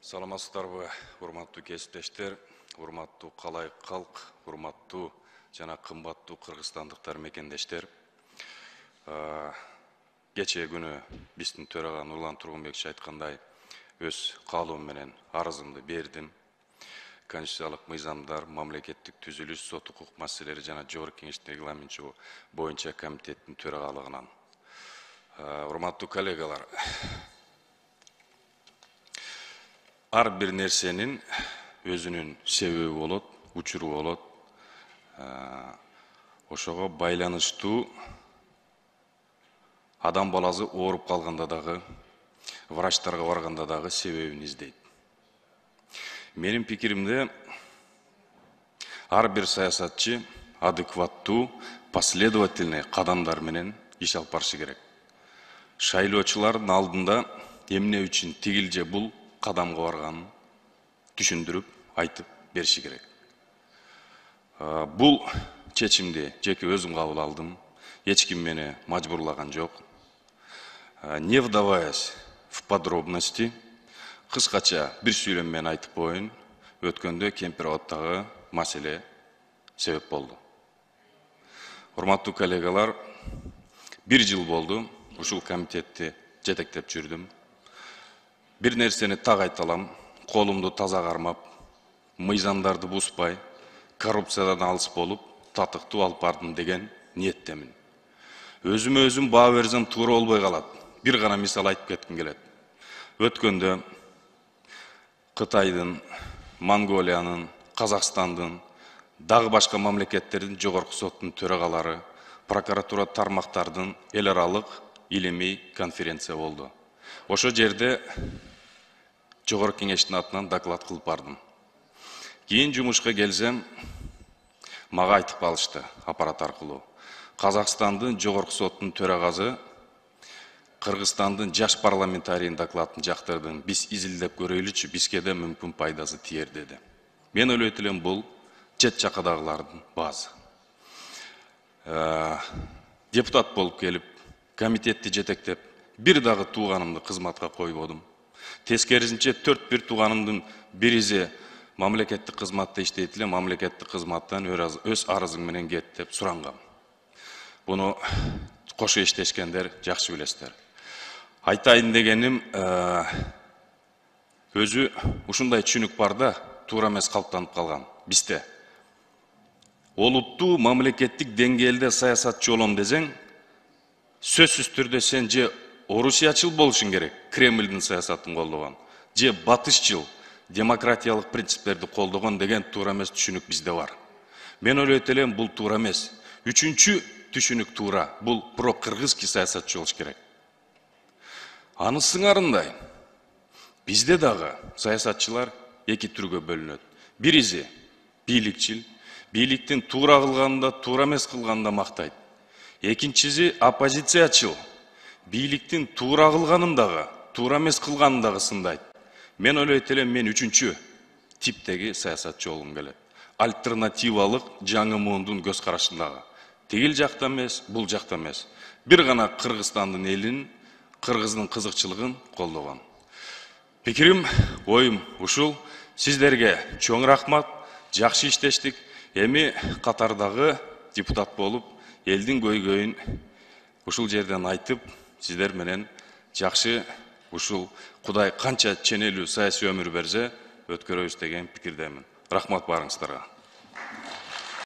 Саламатсыздарбы, урматтуу кесиптештер, урматтуу калай калк, урматтуу жана кымбаттуу кыргызстандыктар мекендештер. Кечээ күнү биздин төрага Нурлан Тургунбекович айткандай, өз каалоом менен арызымды бердим. Конституциялык мыйзамдар, мамлекеттик түзүлүш, сот укук маселелери жана Жогорку Кеңештин регламенти боюнча комитеттин төрагалыгынан. Урматтуу коллегалар, ар бир нерсенин өзүнүн себеби болот, учуру болот. Ошого байланыштуу адам баласы ооруп калганда дагы, врачтарга барганда дагы себебин издейт. Менин пикиримде, ар бир саясатчы адекваттуу, последовательный кадамдар менен иш алып барышы керек. Шайлоочулардын алдында эмне үчүн тигил же бул кадамга барганын түшүндүрүп, айтып бериши керек. Бул чечимди жеке өзүм кабыл алдым. Эч ким мени мажбурлаган жок. Не вдаваясь в подробности, кыскача бир сүйлөм менен айтып коеюн, өткөндө Кемпир-Абаддагы маселе себеп болду. Урматтуу коллегалар, 1 жыл болду, ушул комитетти жетектеп жүрдүм. Бир нерсени так айталам, колумду таза кармап, мыйзамдарды бузбай, коррупциядан алыс болуп, татыктуу алып бардым деген ниеттемин. Өзүмө өзүм баа берсем туура болбой калат. Бир гана мисал айтып кетким келет. Өткөндө Кытайдын, Монголиянын, Казакстандын, дагы башка мамлекеттердин жогорку соттун төрагалары, прокуратура тармактардын эл аралык илимий конференция болду. Ошо жерде Жогорку Кеңештин атынан доклад кылып бардым. Кийин жумушка келсем, мага айтып калышты аппарат аркылуу. Казакстандын жогорку соттун төрагасы Кыргызстандын жаш парламентарийин докладын жактырдым. Биз изилдеп көрөйлүчү, бизге да мүмкүн пайдасы тиер деди. Мен ойлойт элем, бул чет жакадагылардын баазы. Депутат болуп келип, комитетти жетектеп, бир дагы тууганымды кызматка койбодум. Тескерисинче 4-1 тууганымдын бириси мамлекеттик кызматта иштейт эле, мамлекеттик кызматтан өз арызың менен кет деп сурангам. Буну кошо иштешкендер жакшы билесиздер. Айтайын дегеним, өзү ушундай түшүнүк бар да, туура эмес калыптанып калган бизде. Олуттуу мамлекеттик деңгээлде саясатчы болом десең, сөзсүз түрдө сен же орусиячыл болушуң керек, Кремльдин саясатын колдогон, же батышчыл, демократиялык принциптерди колдогон деген туура эмес түшүнүк бизде бар. Мен ойлойт элем, бул туура эмес. Үчүнчү түшүнүк туура, бул про-кыргызский саясатчы болуш керек. Аны сыңарындай, бизде дагы саясатчылар эки түргө бөлүнөт. Бириси бийликчил, бийликтин туура кылганында, туура эмес кылганында мактайт. Экинчиси оппозициячыл, бийликтин туура кылганын дагы, туура эмес кылганын дагы сындайт. Мен ойлойт элем, мен үчүнчү типтеги саясатчы болгум келет. Альтернативалык жаңы муундун көз карашындагы. Тигил жакта эмес, бул жакта эмес. Бир гана Кыргызстандын элин, кыргыздын кызыкчылыгын колдогон. Пикирим, оюм ушул. Сиздерге чоң рахмат, жакшы иштештик. Эми катардагы депутат болуп, элдин көйгөйүн ушул жерден айтып, сиздер менен жакшы ушул Кудай канча ченелүү саясий өмүр берсе, өткөрөбүз деген пикирдемин. Рахмат барыңыздарга.